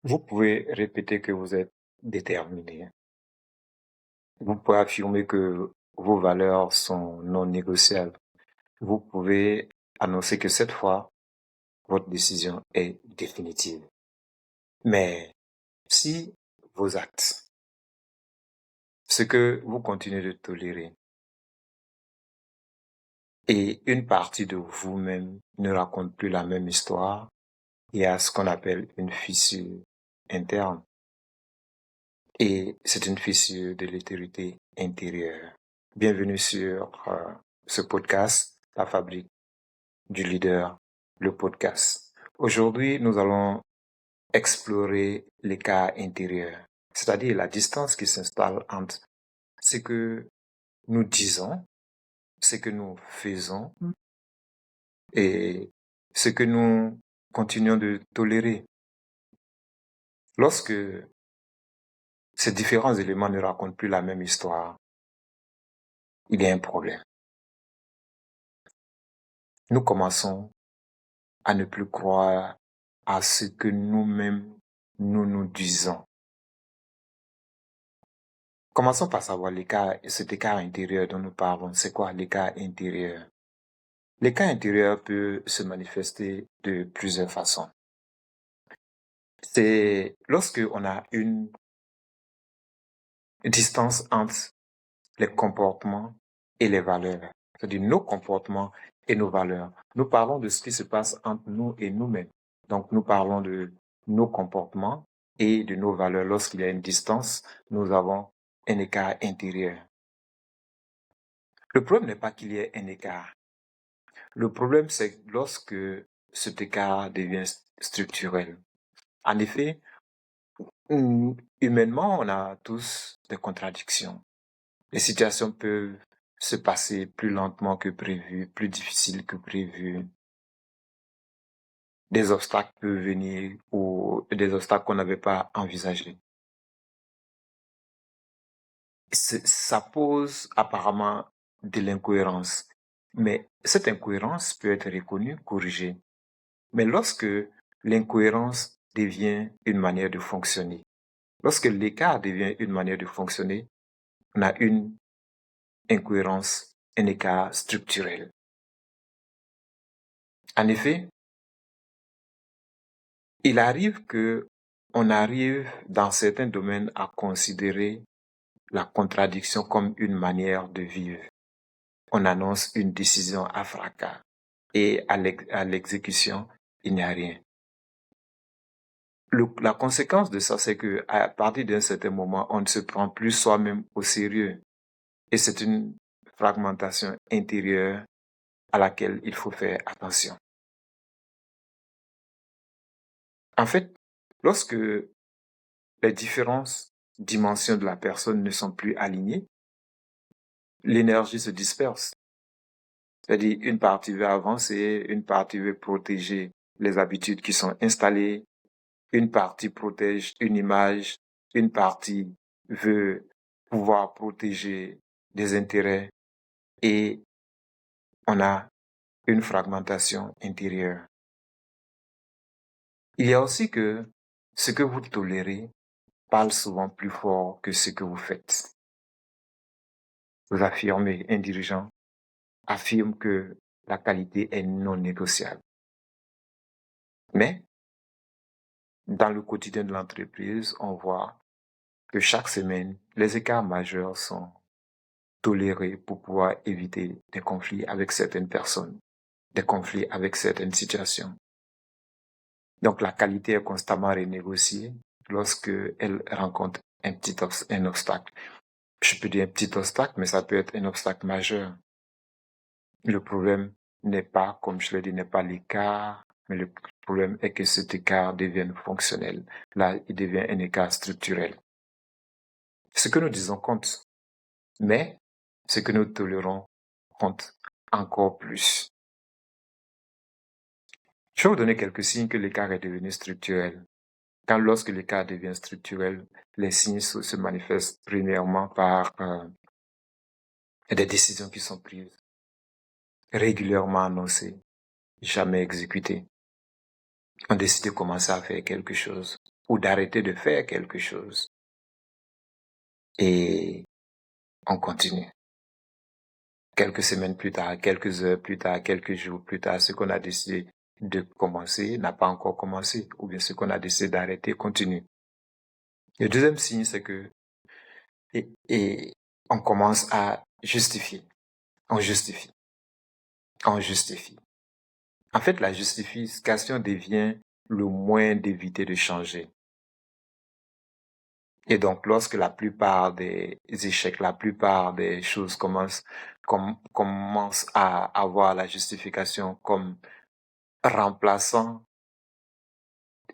Vous pouvez répéter que vous êtes déterminé. Vous pouvez affirmer que vos valeurs sont non négociables. Vous pouvez annoncer que cette fois, votre décision est définitive. Mais si vos actes, ce que vous continuez de tolérer, et une partie de vous-même ne raconte plus la même histoire, il y a ce qu'on appelle une fissure interne. Et c'est une fissure de l'autorité intérieure. Bienvenue sur ce podcast, La Fabrique du Leader, le podcast. Aujourd'hui, nous allons explorer l'écart intérieur, c'est-à-dire la distance qui s'installe entre ce que nous disons, ce que nous faisons et ce que nous continuons de tolérer. Lorsque ces différents éléments ne racontent plus la même histoire, il y a un problème. Nous commençons à ne plus croire à ce que nous-mêmes nous disons. Commençons par savoir cet écart intérieur dont nous parlons. C'est quoi l'écart intérieur? L'écart intérieur peut se manifester de plusieurs façons. C'est lorsque on a une distance entre les comportements et les valeurs. C'est-à-dire nos comportements et nos valeurs. Nous parlons de ce qui se passe entre nous et nous-mêmes. Donc, nous parlons de nos comportements et de nos valeurs. Lorsqu'il y a une distance, nous avons un écart intérieur. Le problème n'est pas qu'il y ait un écart. Le problème, c'est lorsque cet écart devient structurel. En effet, humainement, on a tous des contradictions. Les situations peuvent se passer plus lentement que prévu, plus difficiles que prévu. Des obstacles peuvent venir ou des obstacles qu'on n'avait pas envisagés. Ça pose apparemment de l'incohérence. Mais cette incohérence peut être reconnue, corrigée. Mais lorsque l'incohérence devient une manière de fonctionner, lorsque l'écart devient une manière de fonctionner, on a une incohérence, un écart structurel. En effet, il arrive que on arrive dans certains domaines à considérer la contradiction comme une manière de vivre. On annonce une décision à fracas et à l'exécution, il n'y a rien. La conséquence de ça, c'est que à partir d'un certain moment, on ne se prend plus soi-même au sérieux. Et c'est une fragmentation intérieure à laquelle il faut faire attention. En fait, lorsque les différentes dimensions de la personne ne sont plus alignées, l'énergie se disperse. C'est-à-dire, une partie veut avancer, une partie veut protéger les habitudes qui sont installées, une partie protège une image, une partie veut pouvoir protéger des intérêts et on a une fragmentation intérieure. Il y a aussi que ce que vous tolérez parle souvent plus fort que ce que vous faites. Vous affirmez, un dirigeant affirme que la qualité est non négociable. Mais, dans le quotidien de l'entreprise, on voit que chaque semaine, les écarts majeurs sont tolérés pour pouvoir éviter des conflits avec certaines personnes, des conflits avec certaines situations. Donc, la qualité est constamment renégociée lorsque elle rencontre un obstacle. Je peux dire un petit obstacle, mais ça peut être un obstacle majeur. Le problème n'est pas, comme je l'ai dit, n'est pas l'écart, mais le problème est que cet écart devienne fonctionnel. Là, il devient un écart structurel. Ce que nous disons compte, mais ce que nous tolérons compte encore plus. Je vais vous donner quelques signes que l'écart est devenu structurel. Lorsque l'écart devient structurel, les signes se manifestent premièrement par des décisions qui sont prises, régulièrement annoncées, jamais exécutées. On décide de commencer à faire quelque chose. ou d'arrêter de faire quelque chose. Et on continue. Quelques semaines plus tard, quelques heures plus tard, quelques jours plus tard, ce qu'on a décidé de commencer n'a pas encore commencé, ou bien ce qu'on a décidé d'arrêter continue. Le deuxième signe, c'est que et on commence à justifier. On justifie. On justifie. En fait, la justification devient le moyen d'éviter de changer. Et donc, lorsque la plupart des échecs, la plupart des choses commencent à avoir la justification comme remplaçant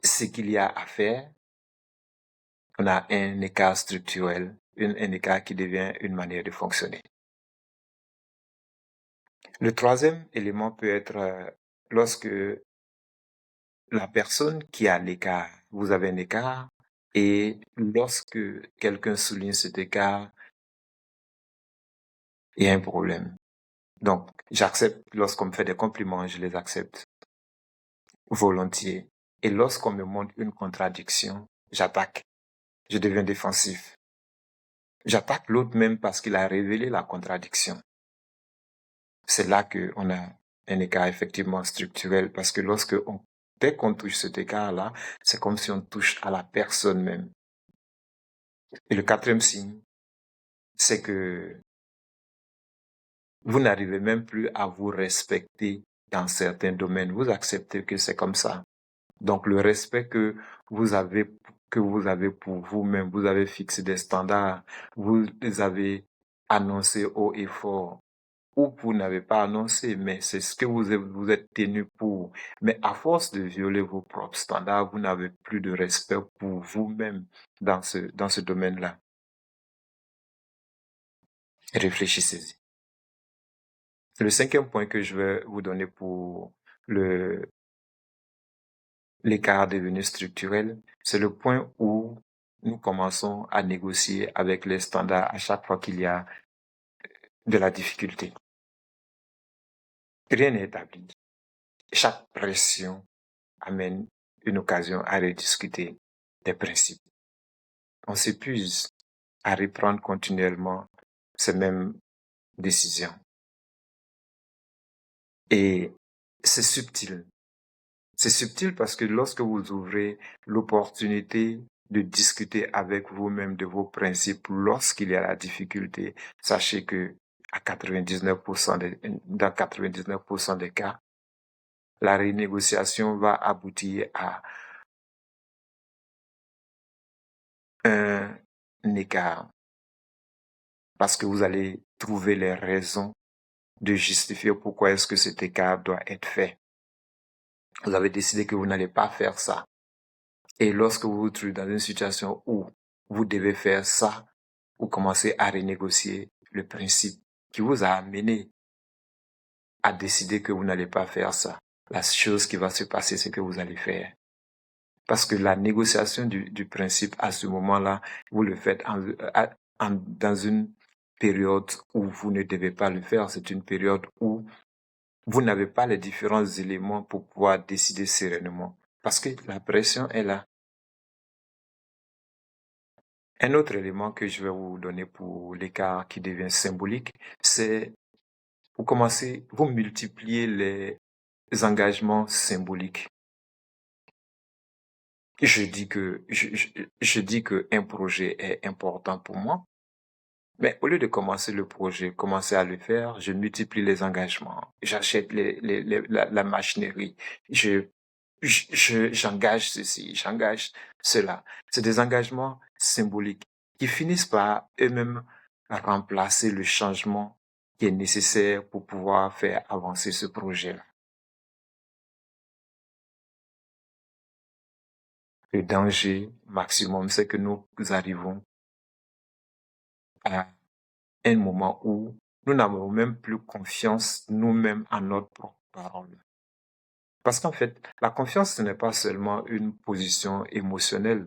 ce qu'il y a à faire, on a un écart structurel, un écart qui devient une manière de fonctionner. Le troisième élément peut être lorsque la personne qui a l'écart, vous avez un écart, et lorsque quelqu'un souligne cet écart, il y a un problème. Donc, j'accepte, lorsqu'on me fait des compliments, je les accepte volontiers. Et lorsqu'on me montre une contradiction, j'attaque. Je deviens défensif. J'attaque l'autre même parce qu'il a révélé la contradiction. C'est là qu'on a un écart effectivement structurel, parce que dès qu'on touche cet écart-là, c'est comme si on touche à la personne même. Et le quatrième signe, c'est que vous n'arrivez même plus à vous respecter dans certains domaines. Vous acceptez que c'est comme ça. Donc, le respect que vous avez pour vous-même, vous avez fixé des standards, vous les avez annoncés haut et fort, ou vous n'avez pas annoncé, mais c'est ce que vous êtes tenu pour. Mais à force de violer vos propres standards, vous n'avez plus de respect pour vous-même dans ce domaine-là. Réfléchissez-y. Le cinquième point que je vais vous donner pour l'écart devenu structurel, c'est le point où nous commençons à négocier avec les standards à chaque fois qu'il y a de la difficulté. Rien n'est établi. Chaque pression amène une occasion à rediscuter des principes. On s'épuise à reprendre continuellement ces mêmes décisions. Et c'est subtil. C'est subtil parce que lorsque vous ouvrez l'opportunité de discuter avec vous-même de vos principes lorsqu'il y a la difficulté, sachez que dans 99% des cas, la renégociation va aboutir à un écart. Parce que vous allez trouver les raisons de justifier pourquoi est-ce que cet écart doit être fait. Vous avez décidé que vous n'allez pas faire ça. Et lorsque vous vous trouvez dans une situation où vous devez faire ça, vous commencez à renégocier le principe qui vous a amené à décider que vous n'allez pas faire ça. La chose qui va se passer, c'est que vous allez faire. Parce que la négociation du principe à ce moment-là, vous le faites dans une période où vous ne devez pas le faire. C'est une période où vous n'avez pas les différents éléments pour pouvoir décider sereinement. Parce que la pression est là. Un autre élément que je vais vous donner pour l'écart qui devient symbolique, c'est vous multipliez les engagements symboliques. Je dis que un projet est important pour moi, mais au lieu de commencer le projet, commencer à le faire, je multiplie les engagements. J'achète la machinerie. J'engage ceci, j'engage cela. C'est des engagements symboliques qui finissent par eux-mêmes remplacer le changement qui est nécessaire pour pouvoir faire avancer ce projet-là. Le danger maximum, c'est que nous arrivons à un moment où nous n'avons même plus confiance nous-mêmes en notre propre parole. Parce qu'en fait, la confiance, ce n'est pas seulement une position émotionnelle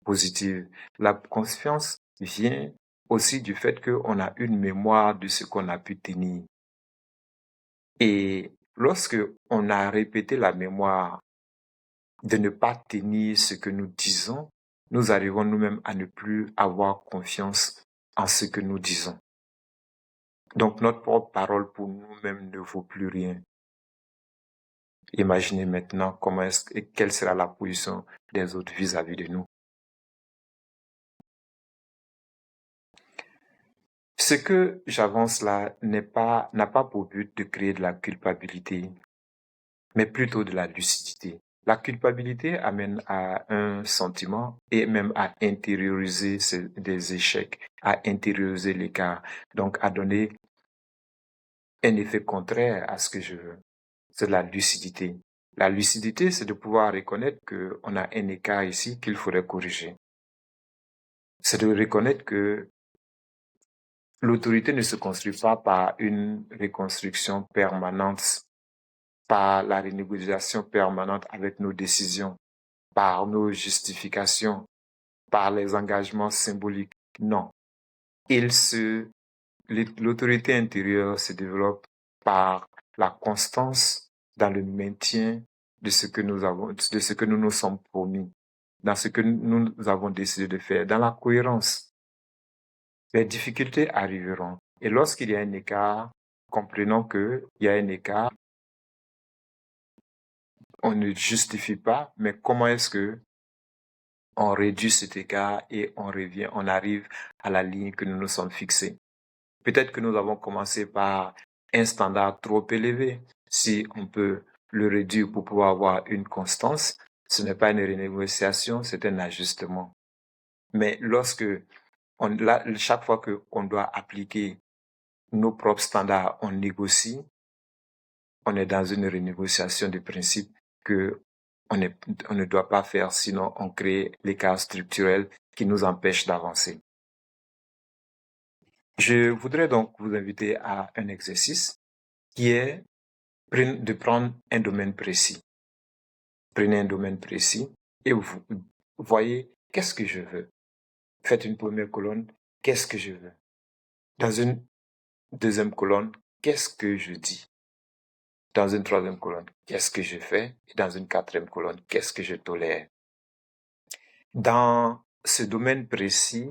positive. La confiance vient aussi du fait qu'on a une mémoire de ce qu'on a pu tenir. Et lorsque on a répété la mémoire de ne pas tenir ce que nous disons, nous arrivons nous-mêmes à ne plus avoir confiance en ce que nous disons. Donc notre propre parole pour nous-mêmes ne vaut plus rien. Imaginez maintenant quelle sera la position des autres vis-à-vis de nous. Ce que j'avance là n'a pas pour but de créer de la culpabilité, mais plutôt de la lucidité. La culpabilité amène à un sentiment et même à intérioriser des échecs, à intérioriser l'écart, donc à donner un effet contraire à ce que je veux. C'est de la lucidité. La lucidité, c'est de pouvoir reconnaître qu'on a un écart ici qu'il faudrait corriger. C'est de reconnaître que l'autorité ne se construit pas par une reconstruction permanente, par la renégociation permanente avec nos décisions, par nos justifications, par les engagements symboliques. Non. L'autorité intérieure se développe par la constance dans le maintien de ce que nous nous sommes promis, dans ce que nous avons décidé de faire, dans la cohérence. Les difficultés arriveront. Et lorsqu'il y a un écart, comprenons qu'il y a un écart, on ne justifie pas, mais comment est-ce que on réduit cet écart et on arrive à la ligne que nous nous sommes fixés. Peut-être que nous avons commencé par un standard trop élevé. Si on peut le réduire pour pouvoir avoir une constance, ce n'est pas une renégociation, c'est un ajustement. Mais chaque fois qu'on doit appliquer nos propres standards, on négocie, on est dans une renégociation de principe que on ne doit pas faire, sinon on crée l'écart structurel qui nous empêche d'avancer. Je voudrais donc vous inviter à un exercice qui est de prendre un domaine précis. Prenez un domaine précis et vous voyez qu'est-ce que je veux. Faites une première colonne, qu'est-ce que je veux. Dans une deuxième colonne, qu'est-ce que je dis. Dans une troisième colonne, qu'est-ce que je fais. Et dans une quatrième colonne, qu'est-ce que je tolère. Dans ce domaine précis,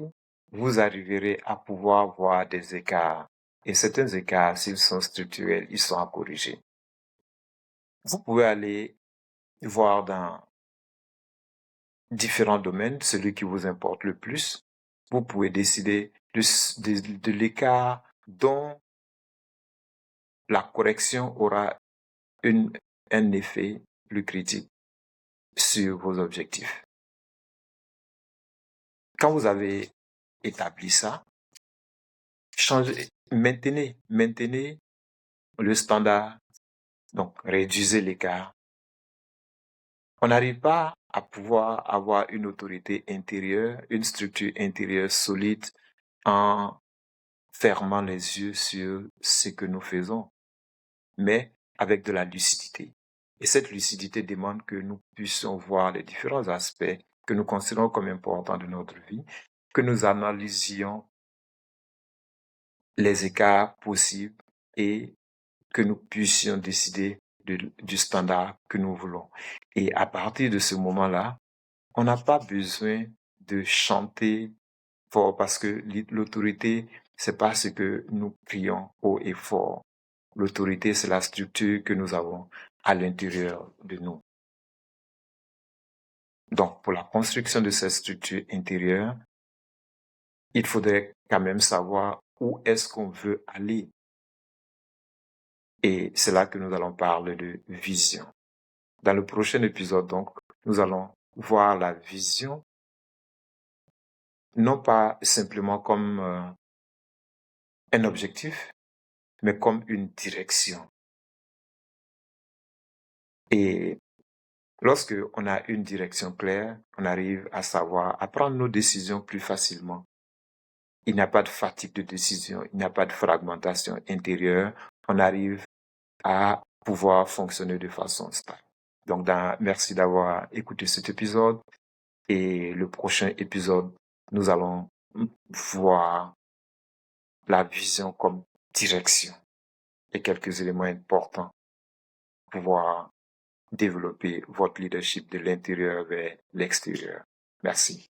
vous arriverez à pouvoir voir des écarts. Et certains écarts, s'ils sont structurels, ils sont à corriger. Vous pouvez aller voir dans différents domaines, celui qui vous importe le plus. Vous pouvez décider de l'écart dont la correction aura un effet plus critique sur vos objectifs. Quand vous avez établi ça, maintenez le standard, donc réduisez l'écart. On n'arrive pas à pouvoir avoir une autorité intérieure, une structure intérieure solide en fermant les yeux sur ce que nous faisons, mais avec de la lucidité. Et cette lucidité demande que nous puissions voir les différents aspects que nous considérons comme importants de notre vie, que nous analysions les écarts possibles et que nous puissions décider du standard que nous voulons. Et à partir de ce moment-là, on n'a pas besoin de chanter fort parce que l'autorité, c'est pas ce que nous crions haut et fort. L'autorité, c'est la structure que nous avons à l'intérieur de nous. Donc, pour la construction de cette structure intérieure, il faudrait quand même savoir où est-ce qu'on veut aller. Et c'est là que nous allons parler de vision. Dans le prochain épisode, donc, nous allons voir la vision, non pas simplement comme un objectif, mais comme une direction. Et lorsque on a une direction claire, on arrive à prendre nos décisions plus facilement. Il n'y a pas de fatigue de décision, il n'y a pas de fragmentation intérieure. On arrive à pouvoir fonctionner de façon stable. Donc, merci d'avoir écouté cet épisode. Et le prochain épisode, nous allons voir la vision comme direction et quelques éléments importants pour pouvoir développer votre leadership de l'intérieur vers l'extérieur. Merci.